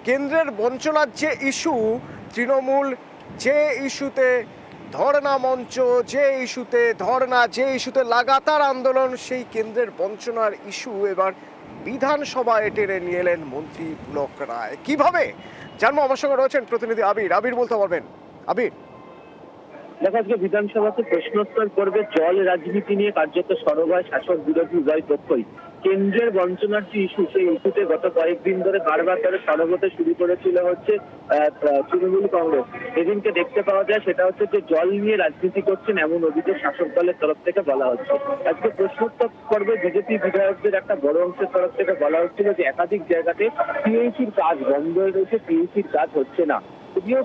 কেন্দ্রের বঞ্চনার যে ইস্যু, তৃণমূল যে ইস্যুতে ধর্ণা মঞ্চ, যে ইস্যুতে ধর্ণা, যে ইস্যুতে লাগাতার আন্দোলন, সেই কেন্দ্রের বঞ্চনার ইস্যু এবার বিধানসভায় টেনে নিয়ে এলেন মন্ত্রী পুলক রায়। কিভাবে জানবো, আমার সঙ্গে রয়েছেন প্রতিনিধি আবির। আবির, বলতে পারবেন? আবির, দেখো, আজকে বিধানসভাতে প্রশ্নোত্তর পর্বে জল রাজনীতি নিয়ে কার্যত সরব হয় শাসক বিরোধী উভয় পক্ষই। কেন্দ্রের বঞ্চনার যে ইস্যু, সেই ইস্যুতে গত কয়েকদিন ধরে বারবার করে সরব হতে শুরু করেছিল হচ্ছে তৃণমূল কংগ্রেস। এদিনকে দেখতে পাওয়া যায় সেটা হচ্ছে যে জল নিয়ে রাজনীতি করছেন এমন অভিযোগ শাসক দলের তরফ থেকে বলা হচ্ছে। আজকে প্রশ্নোত্তর পর্বে বিজেপি বিধায়কদের একটা বড় অংশের তরফ থেকে বলা হচ্ছিল যে একাধিক জায়গাতে পিএইচির কাজ বন্ধ হয়ে রয়েছে, পিএইচির কাজ হচ্ছে না। যদিও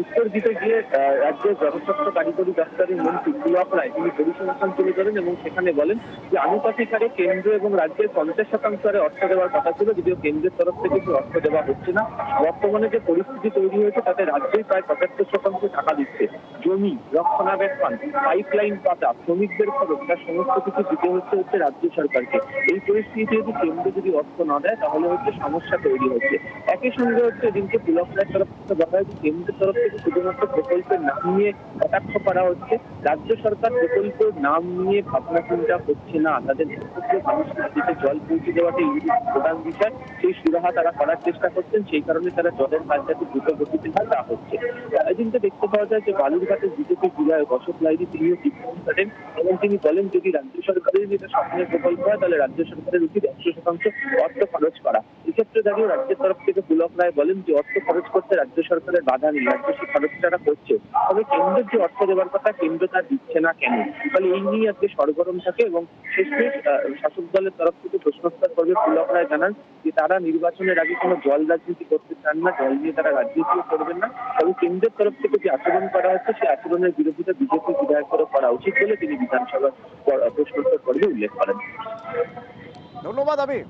উত্তর দিতে গিয়ে রাজ্যের জনস্বাস্থ্য কারিগরি দপ্তরের মন্ত্রী পুলক রায় তিনি পরিসংখ্যান তুলে ধরেন এবং সেখানে বলেন যে আনুপাতিক হারে কেন্দ্র এবং রাজ্যের 50% হারে অর্থ দেওয়ার কথা ছিল, যদিও কেন্দ্রের তরফ থেকে কিছু অর্থ দেওয়া হচ্ছে না। বর্তমানে যে পরিস্থিতি তৈরি হয়েছে তাতে রাজ্যেই প্রায় 75% টাকা দিচ্ছে। জমি রক্ষণাবেক্ষণ, পাইপলাইন পাতা, শ্রমিকদের খরচ, তার সমস্ত কিছু দিতে হচ্ছে রাজ্য সরকারকে। এই পরিস্থিতিতে যদি কেন্দ্র যদি অর্থ না দেয় তাহলে সমস্যা তৈরি হচ্ছে। একই সঙ্গে দিনকে পুলক রায়ের তরফ থেকে বলা হয় যে কেন্দ্রের তরফ থেকে শুধুমাত্র প্রকল্পের নাম নিয়ে কটাক্ষ করা হচ্ছে। রাজ্য সরকার প্রকল্পের নাম নিয়ে ভাবনা চিন্তা করছে না, তাদের মানুষের দিকে জল পৌঁছে দেওয়াটাই প্রধান বিষয়। সেই সুরাহা তারা করার চেষ্টা করছেন, সেই কারণে তারা জলের কাজটাকে দ্রুত গতিতে তা হচ্ছে। এদিনকে দেখতে পাওয়া যায় যে বালুরঘাটের বিজেপি বিধায়ক অশোক লাহিড়ী তিনিও টিপ্পনী করেন এবং তিনি বলেন যদি রাজ্য সরকারের যেটা স্বপ্নের প্রকল্প হয় তাহলে রাজ্য সরকারের উচিত 100% অর্থ খরচ করা। এক্ষেত্রে দাঁড়িয়ে রাজ্যের তরফ থেকে পুলক রায় বলেন যে অর্থ খরচ করতে রাজ্য সরকারের বাধা নেই, রাজ্য সেই খরচটা করছে, তবে কেন্দ্রের যে অর্থ দেওয়ার কথা কেন্দ্র তা দিচ্ছে না কেন। ফলে এই নিয়ে আজকে সরগরম থাকে এবং শেষমেশ শাসক দলের তরফ থেকে প্রশ্নোত্তর করবে পুলক রায় জানান যে তারা নির্বাচনের আগে কোনো জল রাজনীতি করতে চান না, জল নিয়ে তারা রাজনীতিও করবেন না, তবে কেন্দ্রের তরফ থেকে যে আচরণ করা হচ্ছে সেই আচরণের বিরোধিতা বিজেপি বিধায়কদেরও করা উচিত বলে তিনি বিধানসভার প্রশ্নোত্তর পর্বে উল্লেখ করেন। ধন্যবাদ আবির।